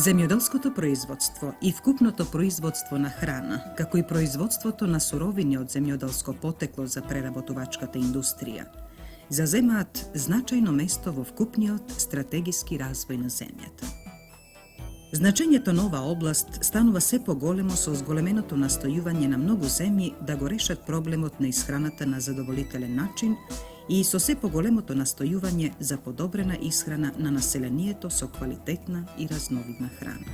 Земјоделското производство и вкупното производство на храна, како и производството на суровини од земјоделско потекло за преработувачката индустрија, заземаат значајно место во вкупниот стратегиски развој на земјата. Значењето на оваа област станува се поголемо со зголеменото настојување на многу земји да го решат проблемот на исхраната на задоволителен начин и со се поголемото настојување за подобрена исхрана на населението со квалитетна и разновидна храна.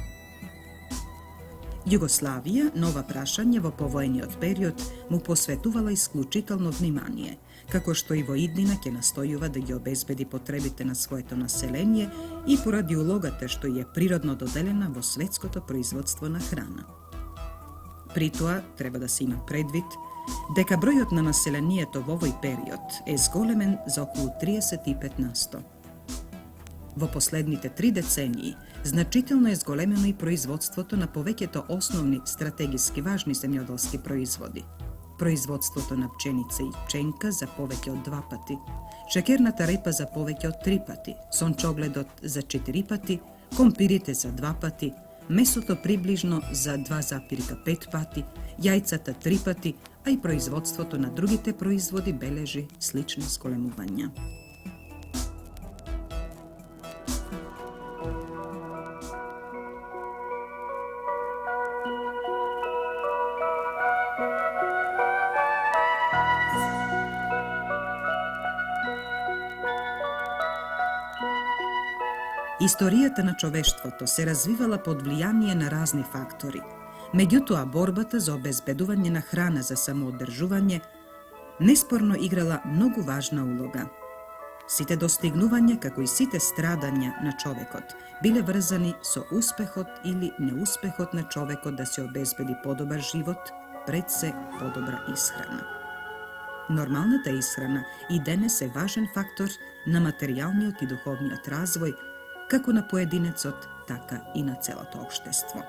Југославија на ова прашање во повојниот период му посветувала исклучително внимание, како што и во иднина ќе настојува да ги обезбеди потребите на своето население и поради улогата што ја е природно доделена во светското производство на храна. При тоа треба да се има предвид дека бројот на населението во овој период е зголемен за околу 35%. Во последните 3 децении значително е зголемено и производството на повеќето основни стратегиски важни земјоделски производи. Производството на пченица и пченка за повеќе од 2 пати, шекерната репа за повеќе од 3 пати, сончогледот за 4 пати, компирите за 2 пати, месото приближно за 2,5 пати, јајцата 3 пати, а и производството на другите производи бележи слични зголемувања. Историјата на човештвото се развивала под влијание на разни фактори. Меѓутоа, борбата за обезбедување на храна за самоодржување неспорно играла многу важна улога. Сите достигнувања, како и сите страдања на човекот, биле врзани со успехот или неуспехот на човекот да се обезбеди подобар живот, пред се подобра исхрана. Нормалната исхрана и денес е важен фактор на материјалниот и духовниот развој, како на поединецот, така и на целото општество.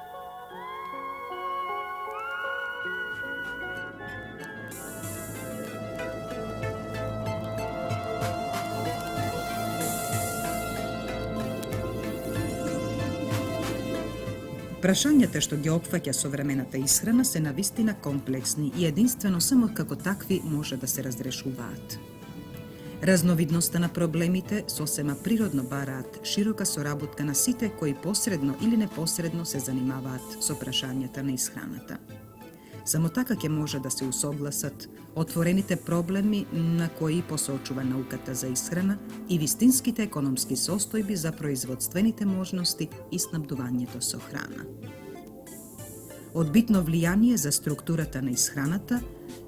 Прашањата што ги опфаќа современата исхрана се навистина комплексни и единствено само како такви може да се разрешуваат. Разновидноста на проблемите сосема природно бараат широка соработка на сите кои посредно или непосредно се занимаваат со прашањата на исхраната. Само така ќе може да се усогласат отворените проблеми на кои посочува науката за исхрана и вистинските економски состојби за производствените можности и снабдувањето со храна. Од битно влијание за структурата на исхраната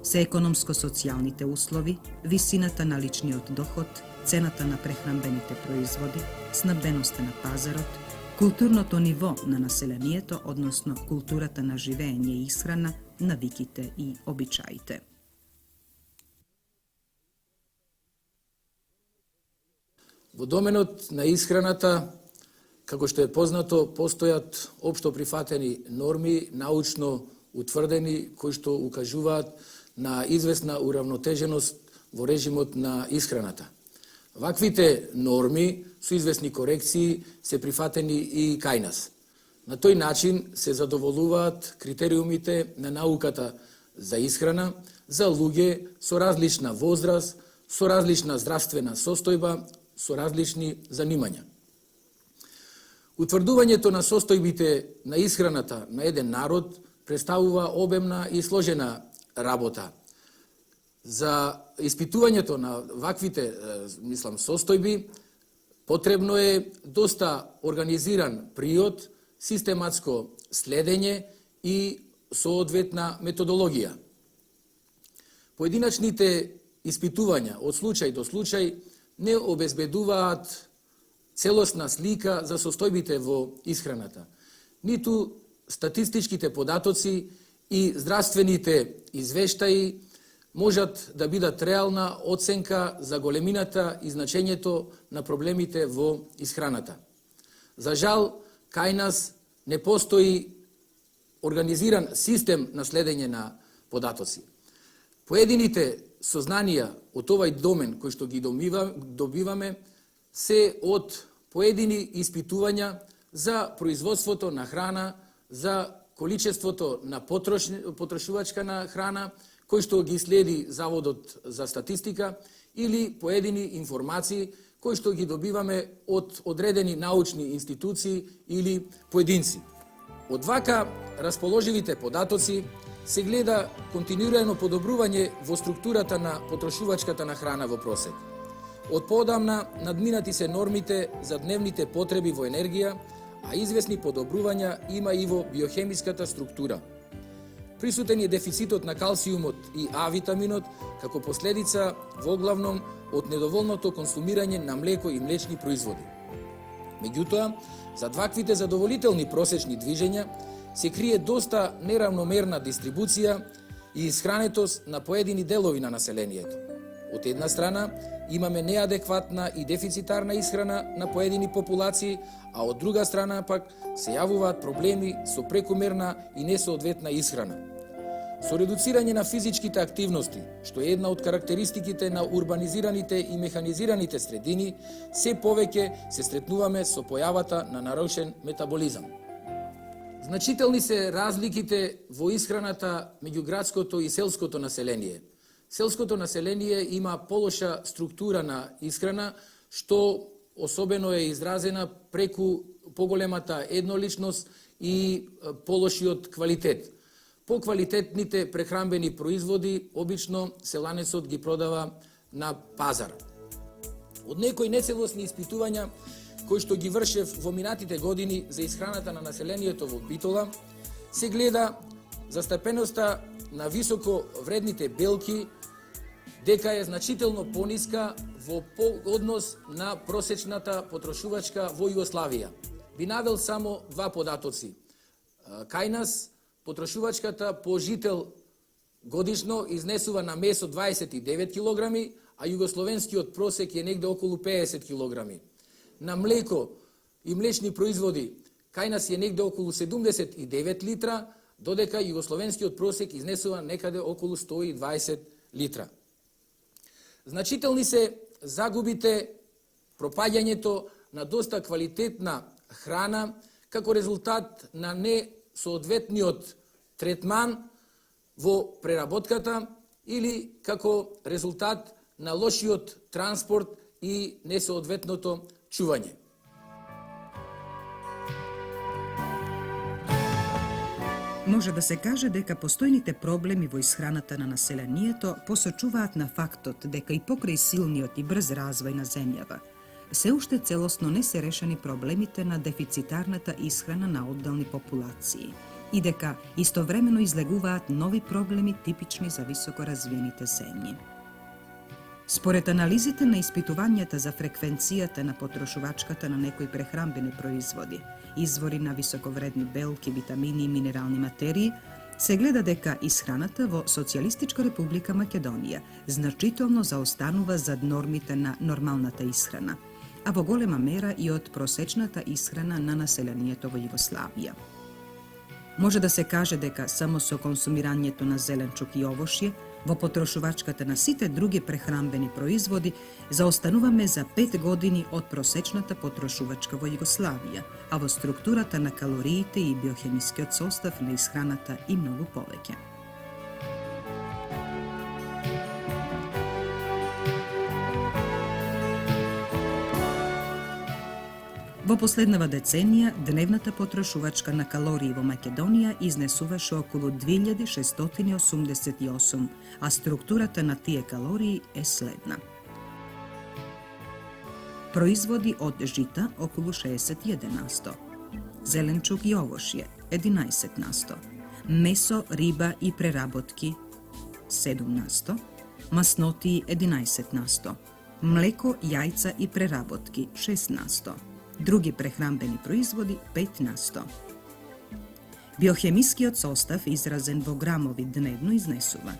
се економско-социјалните услови, висината на личниот доход, цената на прехранбените производи, снабденоста на пазарот, културното ниво на населението, односно културата на живење и исхрана, навиките и обичаите. Во доменот на исхраната, како што е познато, постојат општо прифатени норми, научно утврдени, кои што укажуваат на известна уравнотеженост во режимот на исхраната. Ваквите норми со известни корекции се прифатени и кај нас. На тој начин се задоволуваат критериумите на науката за исхрана за луѓе со различна возраст, со различна здравствена состојба, со различни занимања. Утврдувањето на состојбите на исхраната на еден народ представува обемна и сложена работа. За испитувањето на ваквите, состојби, потребно е доста организиран приод, систематско следење и соодветна методологија. Поединачните испитувања од случај до случај не обезбедуваат целосна слика за состојбите во исхраната, ниту статистичките податоци и здравствените извештаи можат да бидат реална оценка за големината и значењето на проблемите во исхраната. За жал, кај нас не постои организиран систем на следење на податоци. Поедините сознанија од овај домен кој што ги добиваме се од поедини испитувања за производството на храна, за количеството на потрошувачка на храна, кој што ги следи Заводот за статистика, или поедини информации кои што ги добиваме од одредени научни институции или поединци. Од вака расположивите податоци се гледа континуирано подобрување во структурата на потрошувачката на храна во просек. Од поодамна надминати се нормите за дневните потреби во енергија, а известни подобрувања има и во биохемиската структура. Присутен е дефицитот на калциумот и А витаминот како последица воглавном од недоволното консумирање на млеко и млечни производи. Меѓутоа, за ваквите задоволителни просечни движења се крие доста неравномерна дистрибуција и исхранетост на поедини делови на населението. Од една страна, имаме неадекватна и дефицитарна исхрана на поедини популации, а од друга страна пак се јавуваат проблеми со прекомерна и несоодветна исхрана. Со редуцирање на физичките активности, што е една од карактеристиките на урбанизираните и механизираните средини, се повеќе се сретнуваме со појавата на нарушен метаболизам. Значителни се разликите во исхраната меѓу градското и селското население. Селското население има полоша структура на исхрана, што особено е изразена преку поголемата едноличност и полошиот квалитет. Поквалитетните прехранбени производи обично селанецот ги продава на пазар. Од некои нецелосни испитувања кои што ги вршев во минатите години за исхраната на населението во Битола, се гледа застапеноста на високо вредните белки дека е значително пониска во однос на просечната потрошувачка во Југославија. Би навел само два податоци. Кај нас потрошувачката по жител годишно изнесува на месо 29 кг, а југословенскиот просек е негде околу 50 кг. На млеко и млечни производи кај нас е негде околу 79 литра, додека југословенскиот просек изнесува некаде околу 120 литра. Значителни се загубите, пропаѓањето на доста квалитетна храна како резултат на несоодветниот третман во преработката или како резултат на лошиот транспорт и несоодветното чување. Може да се каже дека постојните проблеми во исхраната на населението посочуваат на фактот дека и покрај силниот и брз развој на земјава, се уште целосно не се решени проблемите на дефицитарната исхрана на одделни популации и дека истовремено излегуваат нови проблеми типични за високо развиените земји. Според анализите на испитувањата за фреквенцијата на потрошувачката на некои прехранбени производи, извори на високовредни белки, витамини и минерални материи, се гледа дека исхраната во Социјалистичка република Македонија значително заостанува зад нормите на нормалната исхрана, а во голема мера и од просечната исхрана на населението во Југославија. Може да се каже дека само со консумирањето на зеленчук и овошје во потрошувачката на сите други прехранбени производи заостануваме за 5 години од просечната потрошувачка во Југославија, а во структурата на калориите и биохемискиот состав на исхраната и многу повеќе. Во последнава деценија, дневната потрошувачка на калории во Македонија изнесуваше околу 2688, а структурата на тие калории е следна. Производи од жита околу 61%, зеленчук и овошје 11%, месо, риба и преработки 7%, маснотии 11%, млеко, јајца и преработки 6%. Други прехранбени производи 5%. Биохемискиот состав изразен во грамови дневно изнесува: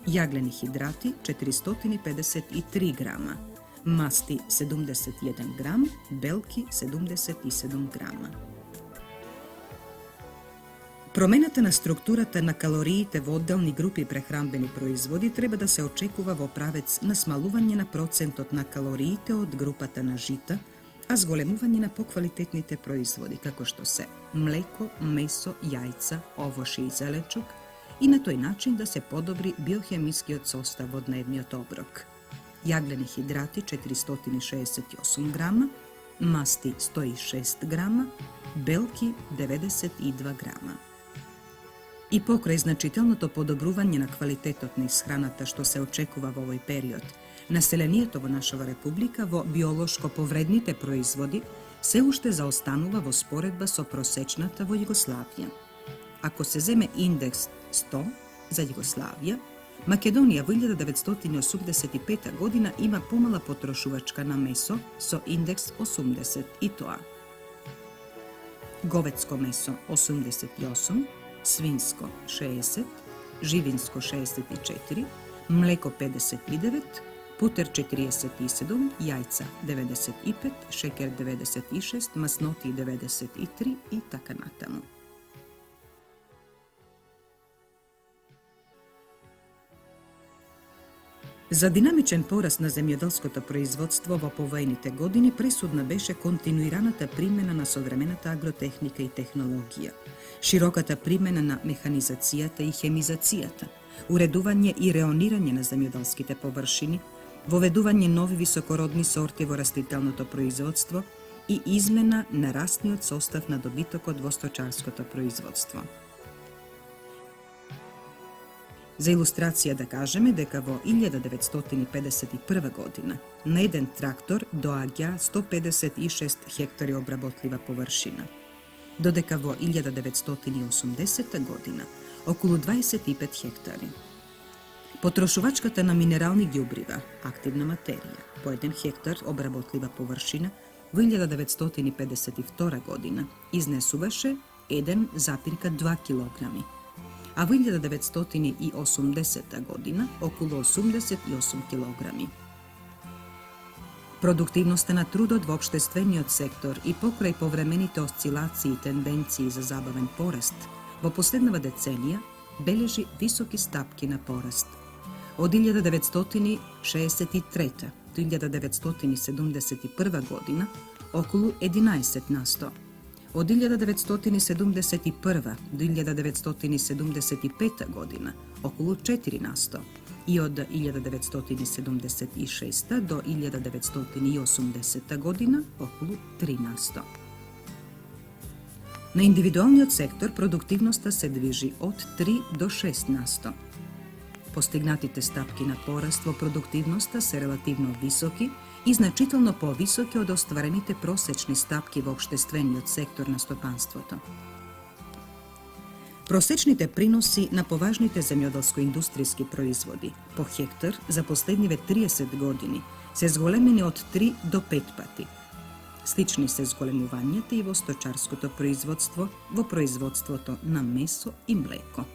јаглени хидрати 453 грама, масти 71 грам, белки 77 грама. Промената на структурата на калориите во одделни групи прехранбени производи треба да се очекува во правец на смалување на процентот на калориите од групата на жита, a zgolemuvanje na pokvalitetnite proizvodi, kako što se mleko, meso, jajca, ovoši i zelenčuk, i na toj način da se podobri biohemijski odsostav vodnevni obrok. Jagljeni hidrati 468 grama, masti 106 grama, belki 92 grama. I pokraj značitelното подобрување на квалитетот на исхраната што се очекува во овој период, населението во нашава република во биолошко повредните производи се уште заостанува во споредба со просечната во Југославија. Ако се земе индекс 100 за Југославија, Македонија во 1985 година има помала потрошувачка на месо со индекс 80 и тоа: говедско месо 88, свинско 60, живинско 64, млеко 59, путер 47, јајца 95, шекер 96, масноти 93 и така натаму. За динамичен пораст на земјоделското производство во повојните години пресудна беше континуираната примена на современата агротехника и технологија, широката примена на механизацијата и хемизацијата, уредување и реонирање на земјоделските површини, воведување нови високородни сорти во растителното производство и измена на растниот состав на добитокот во сточарското производство. За илустрација да кажеме дека во 1951 година на еден трактор доаѓа 156 хектари обработлива површина, додека во 1980 година околу 25 хектари. Потрошувачката на минерални ѓубрива, активна материја, по еден хектар обработлива површина во 1952 година изнесуваше 1,2 килограми, а во 1980 година околу 88 килограми. Продуктивноста на трудот во општествениот сектор и покрај повремените осцилации и тенденции за забавен пораст, во последнава деценија бележи високи стапки на пораст. Од 1963 до 1971 година околу 11%. Од 1971 до 1975 година околу 4% и од 1976 до 1980 година околу 3%. На индивидуалниот сектор продуктивноста се движи од 3 до 6%. Постигнатите стапки на пораст во продуктивноста се релативно високи и значително повисоки од остварените просечни стапки во општествениот сектор на стопанството. Просечните приноси на поважните земјоделско-индустријски производи по хектар за последниве 30 години се зголемени од 3 до 5 пати. Слични се зголемувањата и во сточарското производство, во производството на месо и млеко.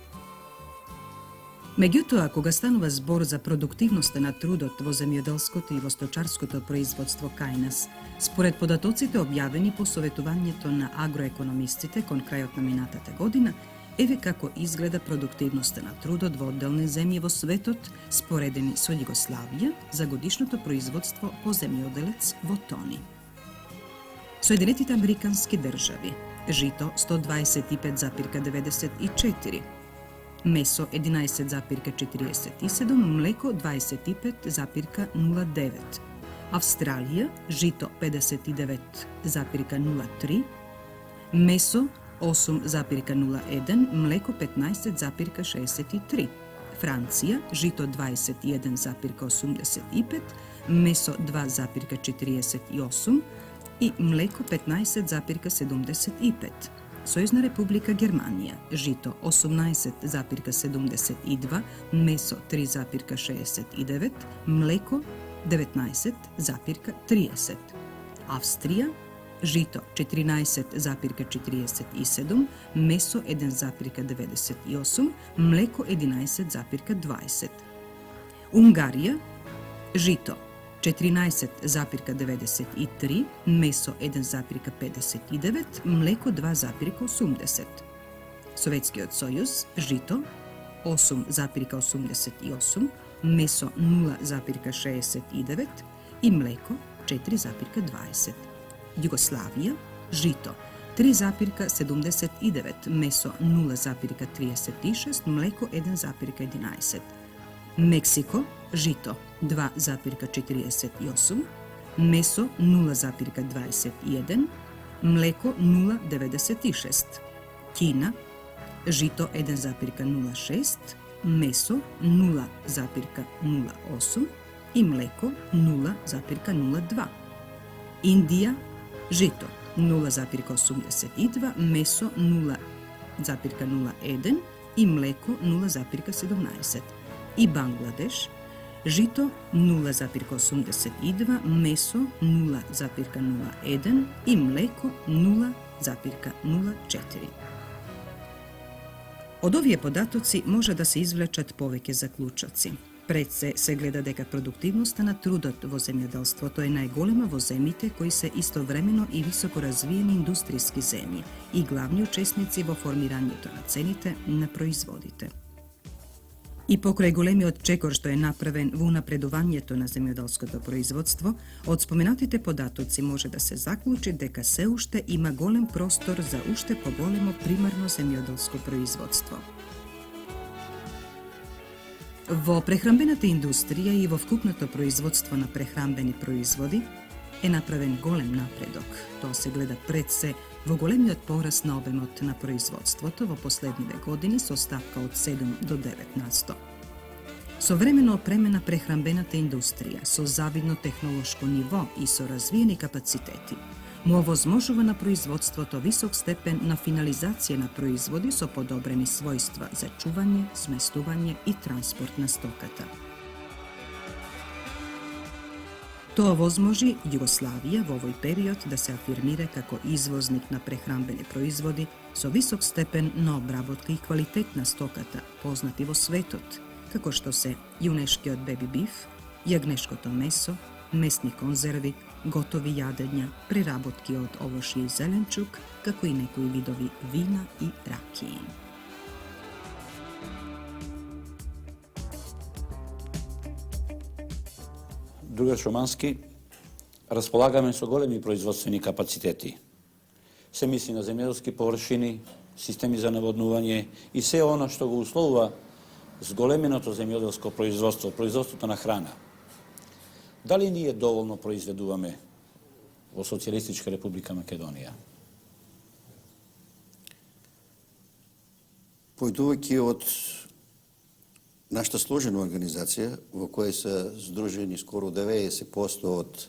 Меѓутоа, кога станува збор за продуктивноста на трудот во земјоделското и во сточарското производство кај нас, според податоците објавени по советувањето на агроекономистите кон крајот на минатата година, еве како изгледа продуктивноста на трудот во одделни земји во светот, споредени со Југославија за годишното производство по земјоделец во тони. Соединетите американски држави: жито 125,94, месо 11,47, млеко 25,09. Австралија жито 59,03, месо 8,01, млеко 15,63. Франција жито 21,85, месо 2,48 и млеко 15,75. Сојузна република Германија жито 18,72, месо 3,69, млеко 19,30. Австрија жито 14,47, месо 1,98, млеко 11,20. Унгарија жито 14,93, месо 1,59, млеко 2,80. Советскиот сојуз жито 8,88, месо 0,69 и млеко 4,20. Југославија, жито 3,79, месо 0,36, млеко 1,11. Мексико, жито 2,48, месо 0,21, млеко 0,96. Кина, жито 1,06, месо 0,08 и млеко 0,02. Индија, жито 0,82, месо 0,01 и млеко 0,17. И Бангладеш, жито 0,82, месо 0,01 и млеко 0,04. Од овие податоци може да се извлечат повеќе заклучоци. Пред се гледа дека продуктивноста на трудот во земјоделството е најголема во земјите кои се истовремено и високо развиени индустријски земји и главни учесници во формирањето на цените на производите. И покрај големиот чекор што е направен во унапредувањето на земјоделското производство, од споменатите податоци може да се заклучи дека се уште има голем простор за уште поголемо примарно земјоделско производство. Во прехрамбената индустрија и во вкупното производство на прехрамбени производи е направен голем напредок. Тоа се гледа пред се во големиот пораст на обемот на производството во последниве години со ставка од 7 до 9%. Современо опремена прехрамбената индустрија со завидно технолошко ниво и со развиени капацитети му овозможува на производството висок степен на финализација на производи со подобрени својства за чување, сместување и транспорт на стоката. Тоа возможи Југославија во овој период да се афирмира како извозник на прехрамбени производи со висок степен на обработка и квалитет на стоката, познати во светот, како што се јунешкиот беби биф, јагнешкото месо, месни конзерви, готови јадења, преработки од овошје и зеленчук, како и некои видови вина и ракии. Другар Шумански, располагаме со големи производствени капацитети. Се мисли на земјоделски површини, системи за наводнување и се оно што го условува зголеменото земјоделско производство, производството на храна. Дали ние доволно произведуваме во Социјалистичка република Македонија? Појдувајќи од нашата сложена организација, во која се здружени скоро 90% од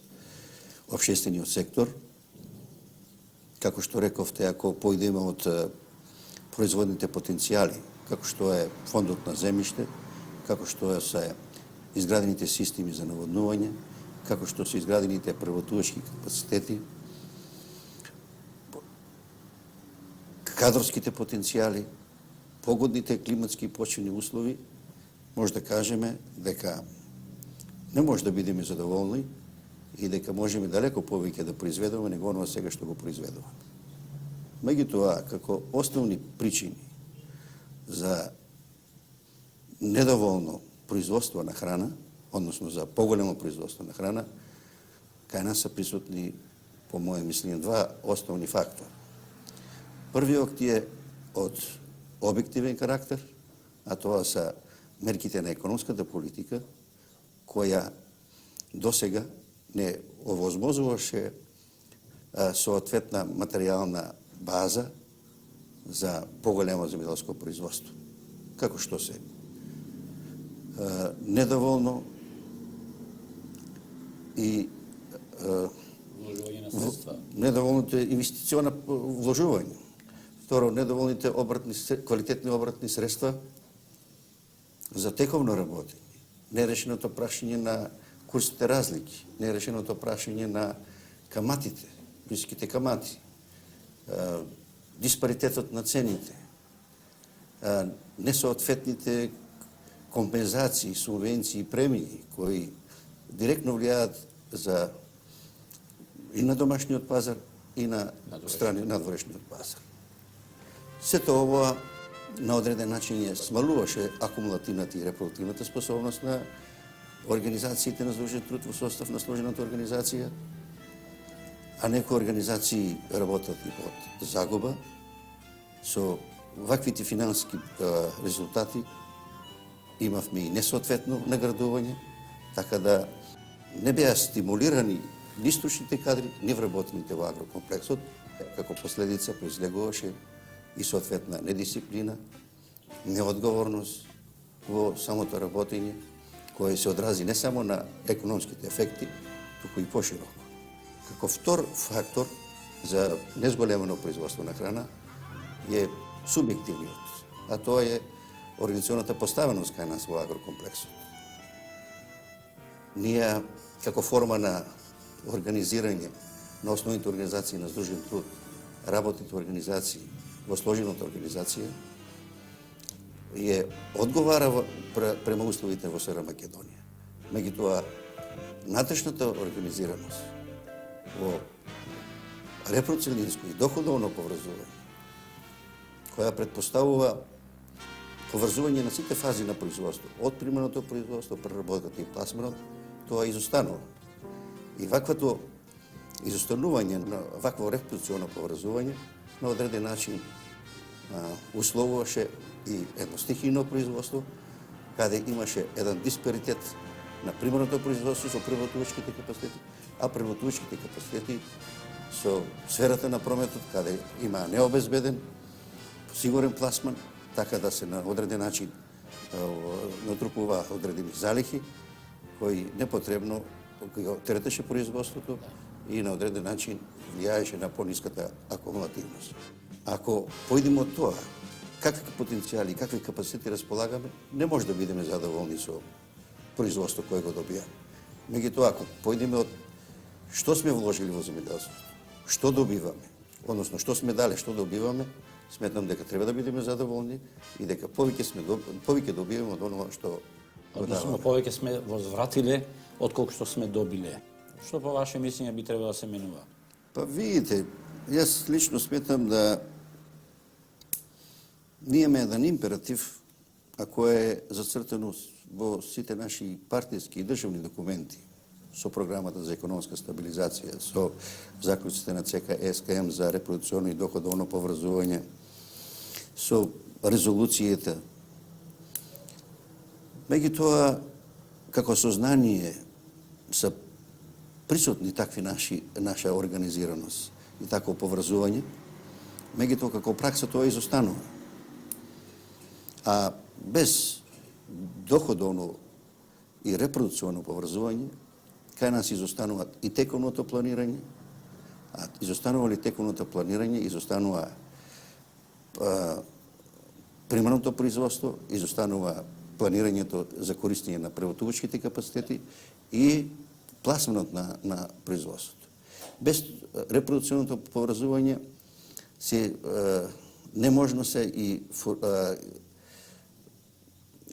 општествениот сектор, како што рековте, ако појдеме од производните потенцијали, како што е фондот на земјиште, како што се изградените системи за наводнување, како што се изградените преработувачки капацитети, кадрските потенцијали, погодните климатски и почвени услови, може да кажеме дека не може да бидеме задоволни и дека можеме далеко повеќе да произведуваме него онова сега што го произведуваме. Меѓутоа, како основни причини за недоволно производство на храна, односно за поголемо производство на храна, кај нас се присутни, по моје мислење, два основни фактори. Првиот е од објективен карактер, а тоа се мерките на економската политика, која досега не овозможуваше соодветна материјална база за поголемо земјоделско производство. Како што се недоволно и недоволните инвестициона вложување. Второ, недоволните квалитетни обратни средства за тековно работење. Нерешеното прашање на курсните разлики, нерешеното прашање на каматите, блиските камати, диспаритетот на цените, несоодветните компензации, субвенции и премии кои директно влијаат за и на домашниот пазар и на надворешниот пазар. Сето ова на одреден начин ја смалуваше акумулативната и репродуктивната способност на организациите на сложен труд во состав на сложената организација а некои организации работат и од загуба, со ваквите финансиски резултати имавме и несоответно наградување, така да не беа стимулирани ни стручните кадри, ни вработените во агрокомплексот, како последица произлегуваше и соответна недисциплина, неодговорност во самото работење, кое се одрази не само на економските ефекти, туку и пошироко. Како втор фактор за незголемено производство на храна е субјективниот, а тоа е организационата поставеност кај нас во агрокомплексот. Ние, како форма на организирање на основните организации на здружен труд, работните организации во сложената организација, одговара према условите во СР Македонија. Меѓутоа, натрешната организираност во репроцелинско и доходовно поврзување, која предпоставува поврзување на сите фази на производство, од примерното производство, преработката и пласманот, тоа изостанува. И ваквото изостанување на вакво репродукционно поврзување на одреден начин условуваше и едно стихијно производство, каде имаше еден диспаритет на примерното производство со преработувачките капацитети, а преработувачките капацитети со сферата на прометот, каде има необезбеден, сигурен пласман, така да се на одреден начин натрупува одредени залихи, кои непотребно теретеше производството и на одреден начин влијаеше на пониската акумулативност. Ако поидеме од тоа, какви потенцијали и какви капацитети располагаме, не може да бидеме задоволни со производство кое го добијаме. Меѓутоа, ако поидеме од што сме вложили во земјоделството, што добиваме, односно што сме дали, што добиваме, сметам дека треба да бидеме задоволни и дека повеќе добиваме од онова што го даваме. Односно, повеќе сме возвратиле отколку што сме добиле. Што по ваше мислење би требало да се менува? Па видите, јас лично сметам да ние имаме еден императив, а кој е зацртано во сите наши партиски и државни документи, со програмата за економска стабилизација, со заклучците на ЦК СКМ за репродукционно и доходовно поврзување, со резолуцијата. Меѓутоа, како сознание са присутни такви наша организираност и такво поврзување, меѓутоа како пракса тоа изостанува. А без доходовно и репродукционно поврзување, кај нас изостануваат и тековното планирање, а изостанува ли тековното планирање, изостанува примерното производство, изостанува планирањето за користење на преработувачките капацитети и пласманот на производството. Без репродукционното поврзување неможно се и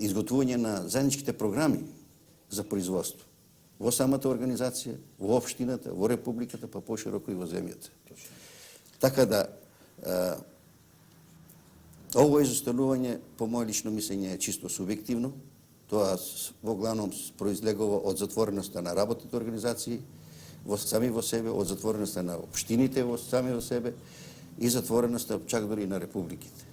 изготвување на заедничките програми за производство во самата организација, во општината, во републиката, па пошироко и во земјата. Така да, ово изостанување, по моје лично мислење, е чисто субјективно. Тоа во главном произлегува од затвореността на работните организации сами во себе, од затвореността на општините сами во себе и затвореността чак дори на републиките.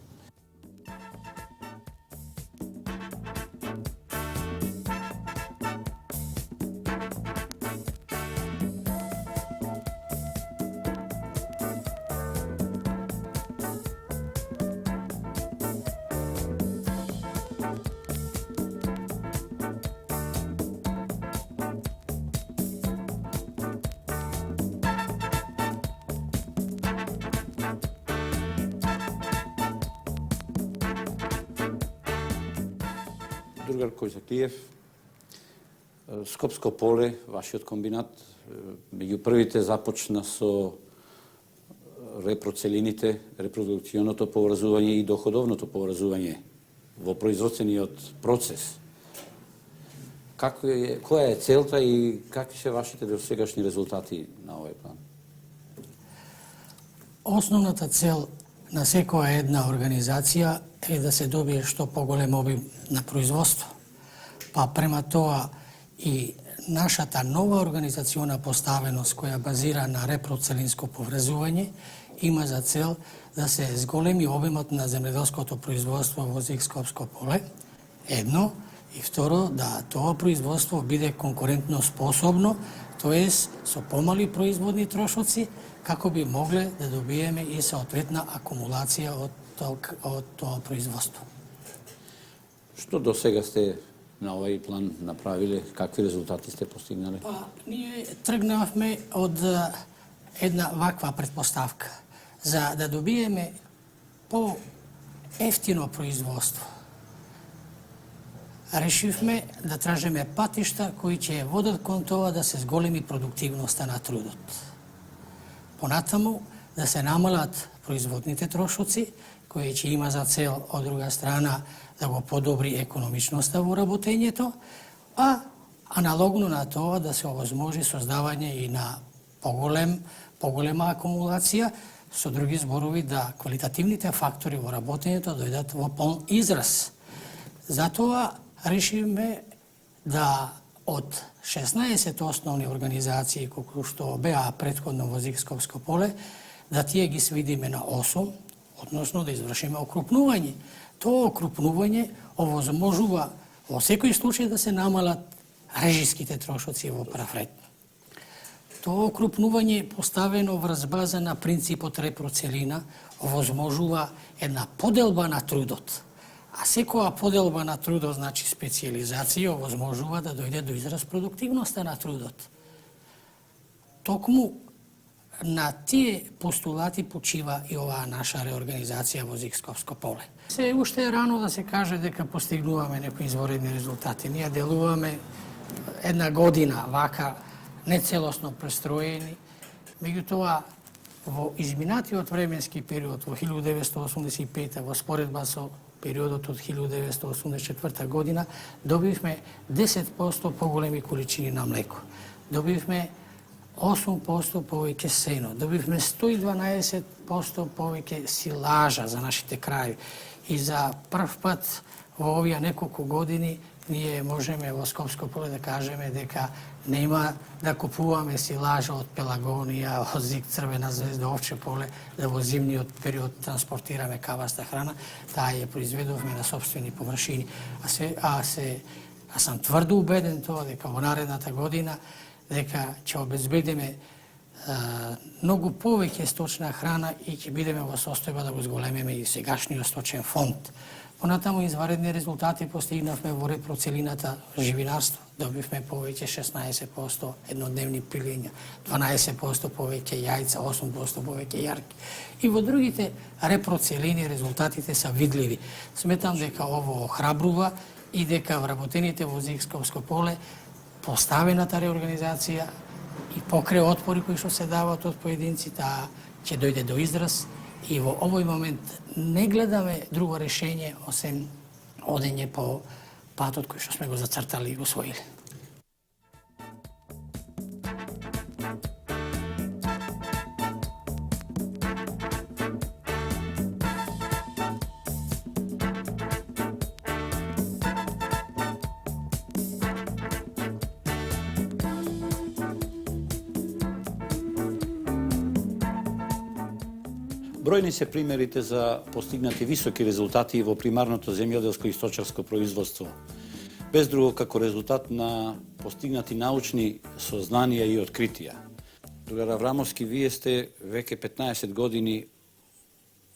Другар Којзакиев, Скопско поле, вашиот комбинат, меѓу првите започна со репроцелините, репродукционото поврзување и доходовното поврзување во производствениот процес. Која е целта и какви се вашите досегашни резултати на овој план? Основната цел на секоја една организација е да се добие што поголем обим на производство. Па према тоа и нашата нова организациона поставеност која базира на репроцелинско поврзување има за цел да се зголеми обемот на земјоделското производство во Зикскопско поле, едно, и второ, да тоа производство биде конкурентно способно, тоест со помали производни трошоци, како би могле да добиеме и соодветна акумулација од тоа производство. Што до сега сте на овај план направиле, какви резултати сте постигнале? Па, ние тргнавме од една ваква предпоставка. За да добиеме по-ефтино производство, решивме да тражиме патишта кои ќе водат кон тоа да се зголеми продуктивноста на трудот. Понатаму да се намалат производните трошоци, кои ќе има за цел од друга страна да го подобри економичноста во работењето, а аналогно на тоа да се овозможи создавање и на поголема акумулација, со други зборови да квалитативните фактори во работењето дојдат во полн израз. Затоа решивме да од 16 основни организации кои што беа претходно во Зикскопско поле, да тие ги свидиме на 8, односно да извршиме окрупнување. Тоа окрупнување овозможува во секој случај да се намалат режиските трошоци во прав ред. Тоа окрупнување поставено врз база на принципот репроцелина овозможува една поделба на трудот. А секоја поделба на трудот, значи специализација, овозможува да дојде до израз продуктивноста на трудот. Токму на тие постулати почива и оваа наша реорганизација во Зикскопско поле. Се уште е рано да се каже дека постигнуваме некои изворедни резултати. Ние делуваме една година вака нецелосно престроени, меѓутоа во изминатиот временски период во 1985 во споредба со периодот од 1984 година добивме 10% поголеми количини на млеко. Добивме 8% повеќе сено, добивме 112% повеќе силажа за нашите краји. И за прв пат во овие неколку години ние можеме во Скопско поле да кажеме дека нема да купуваме силажа од Пелагонија, од Зик, Црвена звезда, Овче поле, да во зимниот период транспортираме каваста храна, таа ја произведовме на сопствени површини. А сам тврдо убеден тоа дека во наредната година дека ќе обезбедиме многу повеќе сточна храна и ќе бидеме во состојба да го зголемиме и сегашниот сточен фонд. Понатаму изваредни резултати постигнавме во репроцелината живинарство. Добивме повеќе 16% еднодневни пилења, 12% повеќе јајца, 8% повеќе јарки. И во другите репроцелини резултатите се видливи. Сметам дека ово охрабрува и дека вработените во Зикскопско поле поставената реорганизација и покрај отпори кои што се дават од поединци, таа ќе дојде до израз и во овој момент не гледаме друго решение освен одење по патот кој што сме го зацртали и го усвоили. Бројни се примерите за постигнати високи резултати во примарното земјоделско и сточарско производство, без друго како резултат на постигнати научни сознанија и откритија. Другар Аврамовски, вие сте веќе 15 години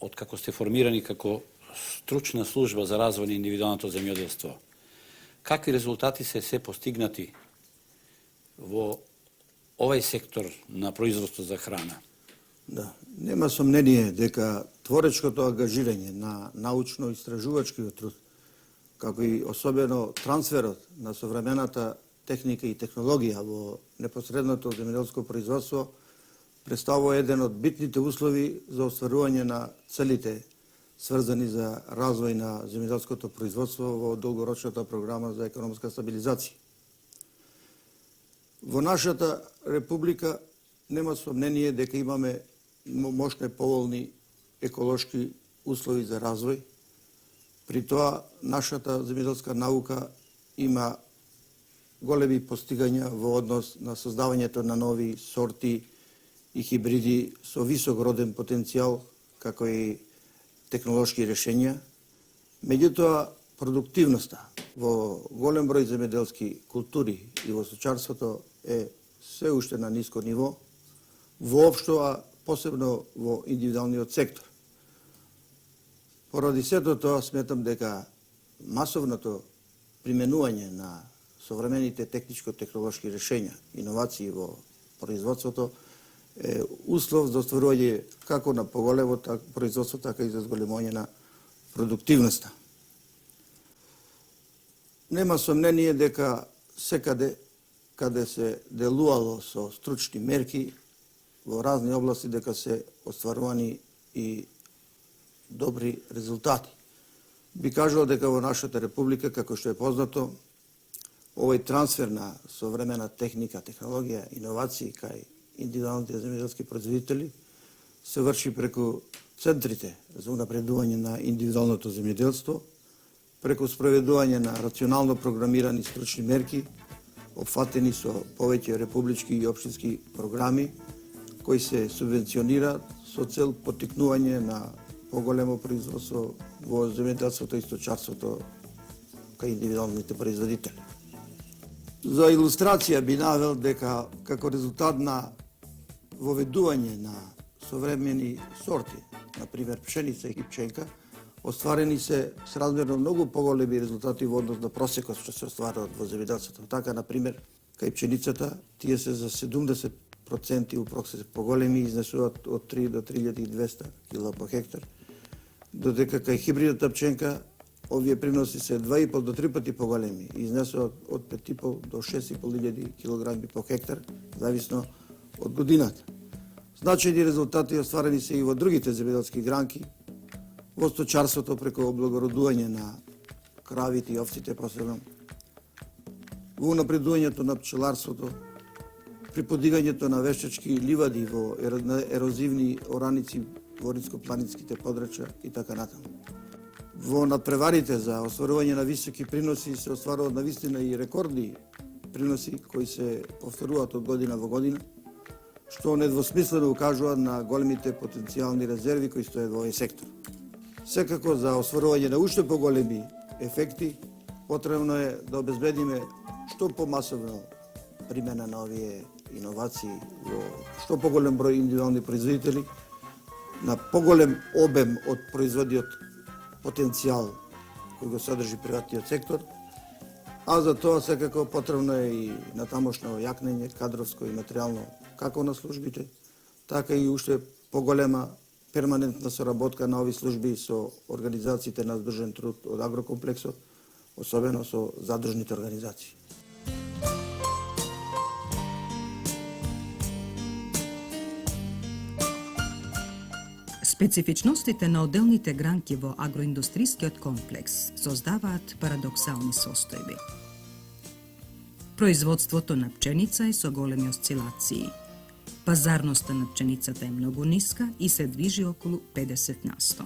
од како сте формирани како стручна служба за развој на индивидуалното земјоделство. Какви резултати се постигнати во овај сектор на производство за храна? Да, нема сомнение дека творечкото ангажирање на научно-истражувачкиот труд, како и особено трансферот на современата техника и технологија во непосредното земјоделско производство представува еден од битните услови за остварување на целите сврзани за развој на земјоделското производство во долгорочната програма за економска стабилизација. Во нашата република нема сомнение дека имаме мощни поволни еколошки услови за развој. При тоа нашата земјоделска наука има големи постигања во однос на создавањето на нови сорти и хибриди со висок роден потенцијал, како и технолошки решенја. Меѓутоа, продуктивноста во голем број земјоделски култури и во стоčarството е се уште на ниско ниво, воопшто, а посебно во индивидуалниот сектор. Поради сето тоа сметам дека масовното применување на современите техничко-технолошки решенја, иновации во производството е услов за остварување како на поголемо производство, така и за зголемување на продуктивноста. Нема сомнение дека секаде каде се делувало со стручни мерки во разни области дека се остварувани и добри резултати. Би кажал дека во нашата република, како што е познато, овој трансфер на современа техника, технологија, иновации кај индивидуалните земјоделски производители се врши преку центрите за унапредување на индивидуалното земјоделство, преку спроведување на рационално програмирани стручни мерки, опфатени со повеќе републички и општински програми, кои се субвенционираат со цел поттикнување на поголемо производство во земјоделството и стоčarството кај индивидуалните производители. За илустрација би навел дека како резултат на воведување на современи сорти, например пшеница и пченка, остварени се сразмерно многу поголеми резултати во однос на просекот што се остваруваат во земјоделството. Така, например, кај пшеницата, тие се за 70% у просек поголеми и изнесуваат од 3 до 3200 кила по хектар, додека кај хибридната пченка овие приноси се 2,5 до 3 пати поголеми и изнесуваат од 5,5 до 6,5 килограми по хектар, зависно од годината. Значајни резултати остварени се и во другите земјоделски гранки, во стоčarството преку облагородување на кравите и овците посебно, во унапредувањето на пчеларството, при подигањето на вештачки ливади во ерозивни ораници во ридско-планинските подрачја и така натаму. Во надпреварите за остварување на високи приноси се остваруваат навистина и рекордни приноси кои се повторуваат од година во година, што недвосмислено укажува на големите потенцијални резерви кои стојат во овој сектор. Секако за остварување на уште поголеми ефекти, потребно е да обезбедиме што помасовно примена на овие иновации во што поголем број индивидуални производители, на поголем обем од производиот потенцијал кој го содржи приватниот сектор, а за тоа секако потребно е и натамошно јакнење кадровско и материјално како на службите, така и уште поголема перманентна соработка на овие служби со организациите на здружен труд од агрокомплексот, особено со задружните организации. Специфичностите на отделните гранки во агроиндустрискиот комплекс создаваат парадоксални состојби. Производството на пченица е со големи осцилации. Пазарноста на пченицата е многу ниска и се движи околу 50%.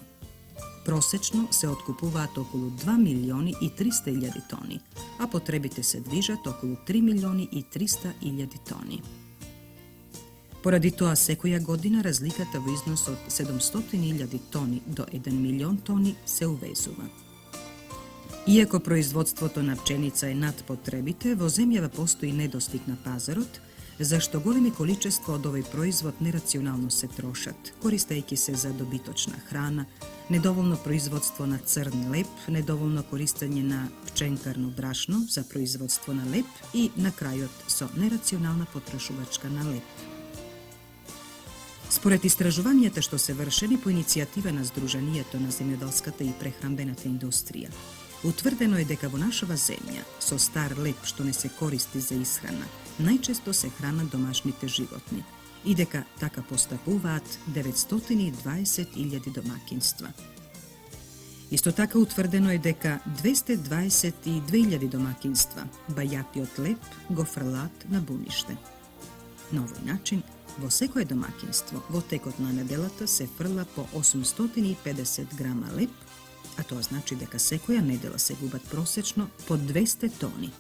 Просечно се откупуваат околу 2 милиони и 300 илјади тони, а потребите се движат околу 3 милиони и 300 илјади тони. Поради тоа, секоја година разликата во износ од 700.000 тони до 1 милион тони се увезува. Иако производството на пченица е над потребите, во земјава постои недостиг на пазарот, зашто големи количества од овој производ нерационално се трошат, користејќи се за добиточна храна, недоволно производство на црн леп, недоволно користење на пченкарно брашно за производство на леп и на крајот со нерационална потрошувачка на леп. Според истражувањата што се вршени по иницијатива на Сдруженијето на земјоделската и прехрамбената индустрија, утврдено е дека во нашава земја со стар леп што не се користи за исхрана, најчесто се хранат домашните животни и дека така постапуваат 920.000 домакинства. Исто така утврдено е дека 222.000 домакинства бајатиот леп го фрлаат на буниште. На овој начин, во секое домакинство во текот на неделата се фрла по 850 грама леп, а тоа значи дека секоја недела се губат просечно по 200 тони.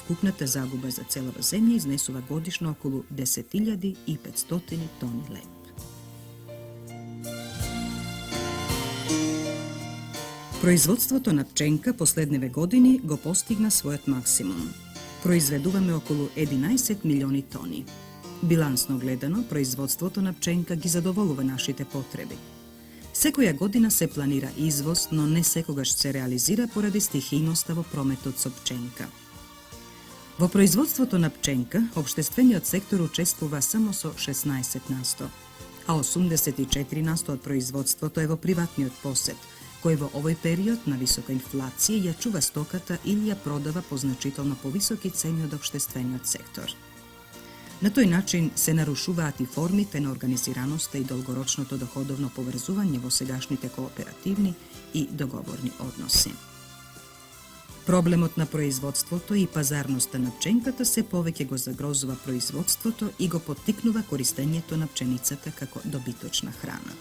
вкупната загуба за целава земја изнесува годишно околу 10.500 тони леб. Производството на пченка последниве години го постигна својот максимум. Произведуваме околу 11 милиони тони. Билансно гледано, производството на пченка ги задоволува нашите потреби. Секоја година се планира извоз, но не секогаш се реализира поради стихијноста во прометот со пченка. Во производството на пченка, општествениот сектор учествува само со 16%, а 84% од производството е во приватниот посед, кој во овој период на висока инфлација ја чува стоката или ја продава по значително повисоки цени од општествениот сектор. На тој начин се нарушуваат и формите на организираноста и долгорочното доходовно поврзување во сегашните кооперативни и договорни односи. Проблемот на производството и пазарноста на пченката се повеќе го загрозува производството и го поттикнува користењето на пченицата како добиточна храна.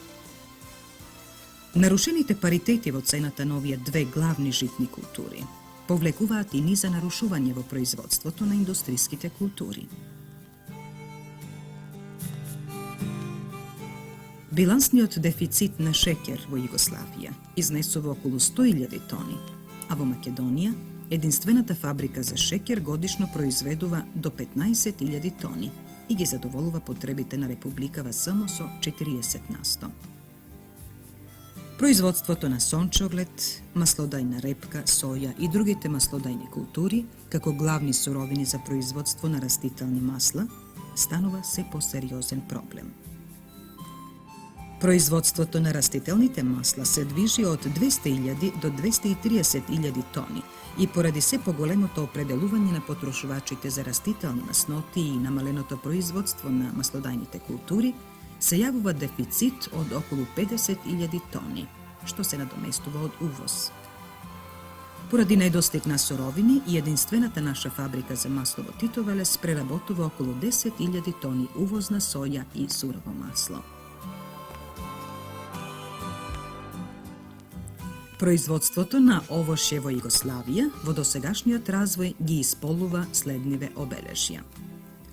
Нарушените паритети во цената на овие две главни житни култури повлекуваат и низа нарушување во производството на индустриските култури. Билансниот дефицит на шеќер во Југославија изнесува околу 100.000 тони, а во Македонија единствената фабрика за шеќер годишно произведува до 15.000 тони и ги задоволува потребите на републикава само со 40%. Производството на сончоглед, маслодајна репка, соја и другите маслодајни култури, како главни суровини за производство на растителни масла, станува се посериозен проблем. Производството на растителните масла се движи од 200.000 до 230.000 тони и поради се поголемото определување на потрошувачите за растителни масноти и намаленото производство на маслодајните култури, се јавува дефицит од околу 50.000 тони, што се надоместува од увоз. Поради недостиг на суровини и единствената наша фабрика за масло во Титовелес преработува околу 10.000 тони увозна соја и сурово масло. Производството на овошје во Југославија во досегашниот развој ги исполнува следниве обележја: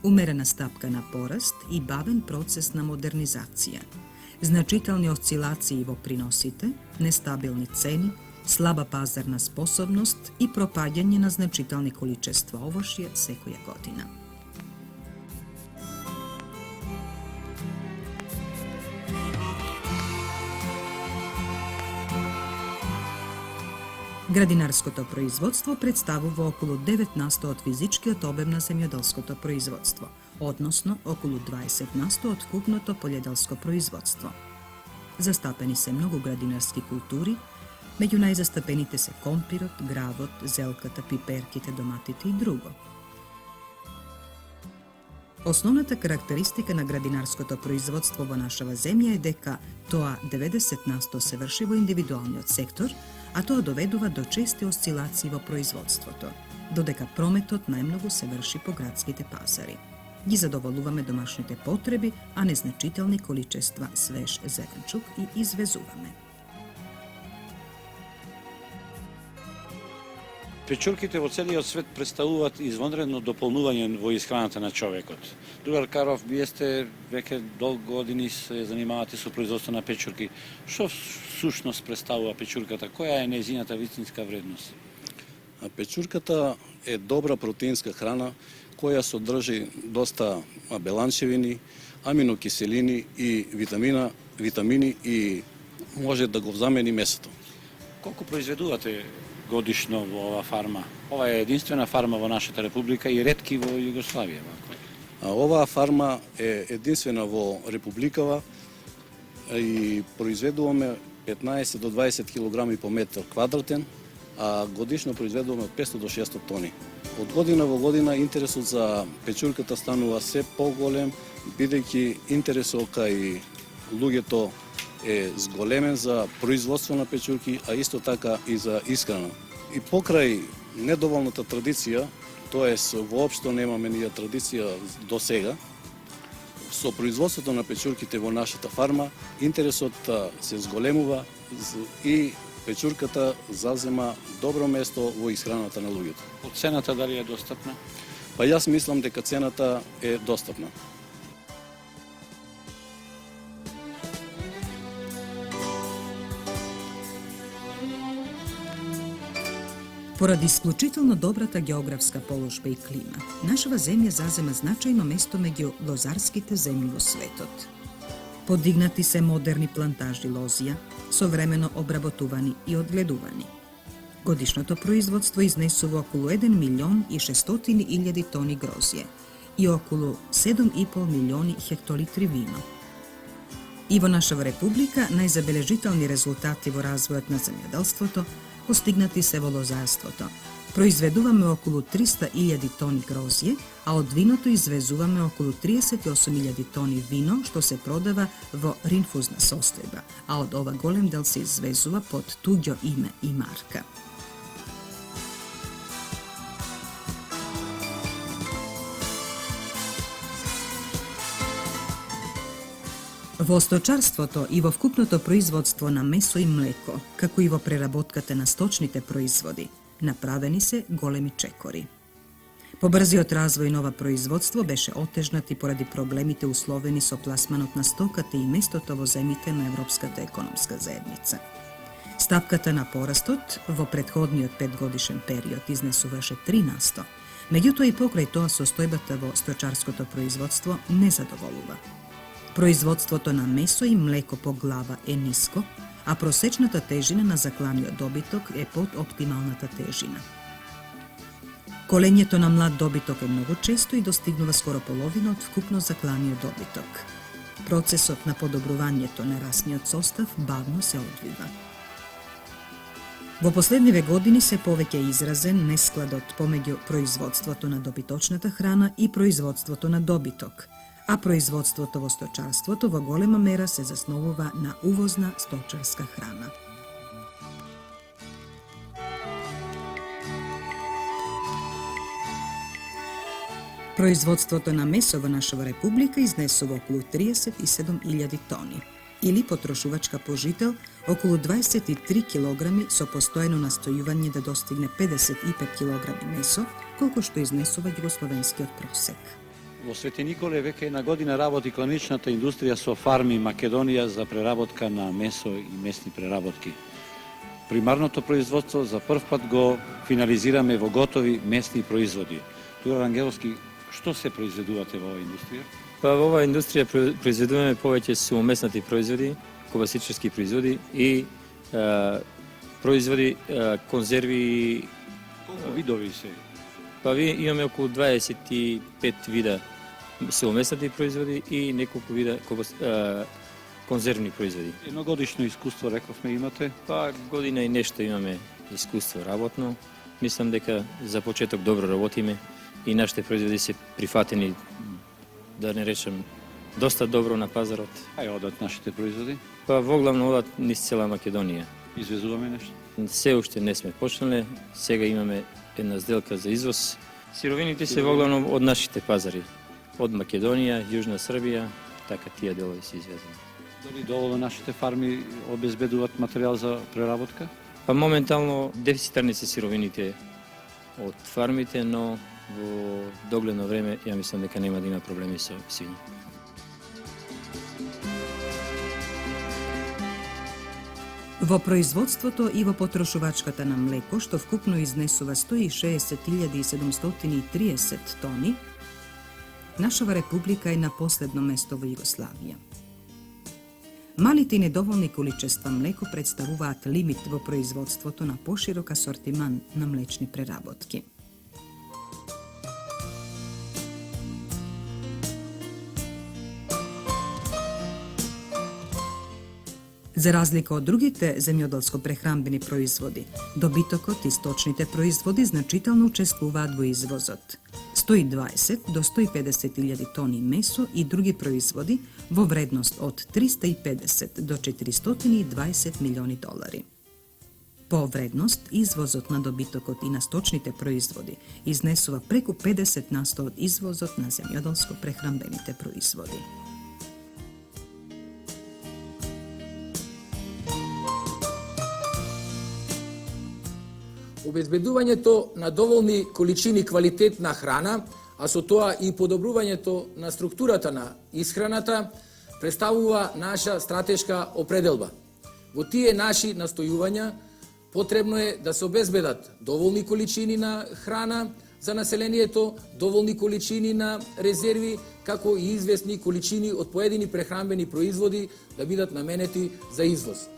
умерена стапка на пораст и бавен процес на модернизација, значителни осцилации во приносите, нестабилни цени, слаба пазарна способност и пропаѓање на значителни количества овошје секоја година. Градинарското производство представува околу 9% од физичкиот обем на земјоделското производство, односно околу 20% од вкупното полједелско производство. Застапени се многу градинарски култури, меѓу најзастапените се компирот, гравот, зелката, пиперките, доматите и друго. Основната карактеристика на градинарското производство во нашава земја е дека тоа 90% се врши во индивидуалниот сектор, а тоа доведува до чести осцилации во производството, додека прометот најмногу се врши по градските пазари. Ги задоволуваме домашните потреби, а незначителни количества свеж зеленчук и извезуваме. Печурките во целиот свет представуваат извонредно дополнување во исхраната на човекот. Другар Каров, вие сте веќе долго години се занимавате со производство на печурки. Што всушност представува печурката? Која е нејзината вистинска вредност? Печурката е добра протеинска храна која содржи доста беланчевини, аминокиселини и витамини и може да го замени месото. Колку произведувате годишно во ова фарма? Ова е единствена фарма во нашата република и ретки во Југославија. Оваа фарма е единствена во републикава и произведуваме 15 до 20 кг по метар квадратен, а годишно произведуваме од 500 до 600 тони. Од година во година интересот за печурката станува се поголем, бидејќи интересот кај луѓето е зголемен за производство на печурки, а исто така и за исхрана. И покрај недоволната традиција, тоест воопшто немаме ние традиција до сега, со производството на печурките во нашата фарма, интересот се зголемува и печурката зазема добро место во исхраната на луѓето. Цената дали е достапна? Па јас мислам дека цената е достапна. Поради исклучително добрата географска положба и клима, нашава земја зазема значајно место меѓу лозарските земји во светот. Подигнати се модерни плантажи лозија, современо обработувани и одгледувани. Годишното производство изнесува околу 1.600.000 тони грозје и околу 7,5 милиони хектолитри вино. И во нашава република најзабележителни резултати во развојот на земјоделството постигнати се во лозарството. Произведуваме околу 300.000 тони грозје, а од виното извезуваме околу 38.000 тони вино, што се продава во ринфузна состојба, а од ова голем дел се извезува под туѓо име и марка. Во сточарството и во вкупното производство на месо и млеко, како и во преработката на сточните производи, направени се големи чекори. Побрзиот развој на ова производство беше отежнат и поради проблемите условени со пласманот на стоката и местото во земјите на Европската економска заедница. Стапката на порастот во претходниот 5-годишен период изнесуваше 3%, меѓутоа и покрај тоа состојбата во сточарското производство не задоволува. Производството на месо и млеко по глава е ниско, а просечната тежина на закланиот добиток е под оптималната тежина. Колењето на млад добиток е многу често и достигнува скоро половина од вкупно закланиот добиток. Процесот на подобрувањето на расниот состав бавно се одвива. Во последниве години се повеќе изразен нескладот помеѓу производството на добиточната храна и производството на добиток, а производството во сточарството во голема мера се засновува на увозна сточарска храна. Производството на месо во нашава република изнесува околу 37.000 тони, или потрошувачка пожител околу 23 килограми со постојано настојување да достигне 55 килограми месо, колку што изнесува југословенскиот просек. Во Свети Николе веќе една година работи кланичната индустрија со фарми Македонија за преработка на месо и месни преработки. Примарното производство за прв пат го финализираме во готови месни производи. Тура Рангеловски, што се произведувате во оваа индустрија? Па во оваа индустрија произведуваме повеќе сумеснати производи, кобасичарски производи и производи, конзерви. Колку видови се? Па имаме околу 25 вида силомеснати производи и неколку вида конзервни производи. Едногодишно искуство, рековме, имате? Па година и нешто имаме искуство работно. Мислам дека за почеток добро работиме и нашите производи се прифатени, да не речем, доста добро на пазарот. Ај одат нашите производи? Па воглавно одат низ цела Македонија. Извезуваме нешто? Се уште не сме почнале, сега имаме една сделка за извоз. Сировините се воглавно од нашите пазари. Од Македонија, Јужна Србија, така тие делови се извезени. Дали доволно нашите фарми обезбедуваат материјал за преработка? Па моментално дефицитарни се сировините од фармите, но во догледно време ја мислам дека нема да има проблеми со свиња. Во производството и во потрошувачката на млеко, што вкупно изнесува 160.730 тони, нашава република е на последно место во Југославија. Малите и недоволни количества млеко представуваат лимит во производството на поширок асортиман на млечни преработки. За разлика од другите земјоделско-прехранбени производи, добитокот и сточните производи значително учествуваат во извозот. 120 до 150.000 тони месо и други производи во вредност од 350 до 420 милиони долари. По вредност, извозот на добитокот и на сточните производи изнесува преку 50% од извозот на земјоделско-прехранбените производи. Обезбедувањето на доволни количини квалитетна храна, а со тоа и подобрувањето на структурата на исхраната, представува наша стратешка определба. Во тие наши настојувања потребно е да се обезбедат доволни количини на храна за населението, доволни количини на резерви, како и известни количини од поедини прехранбени производи да бидат наменети за извоз.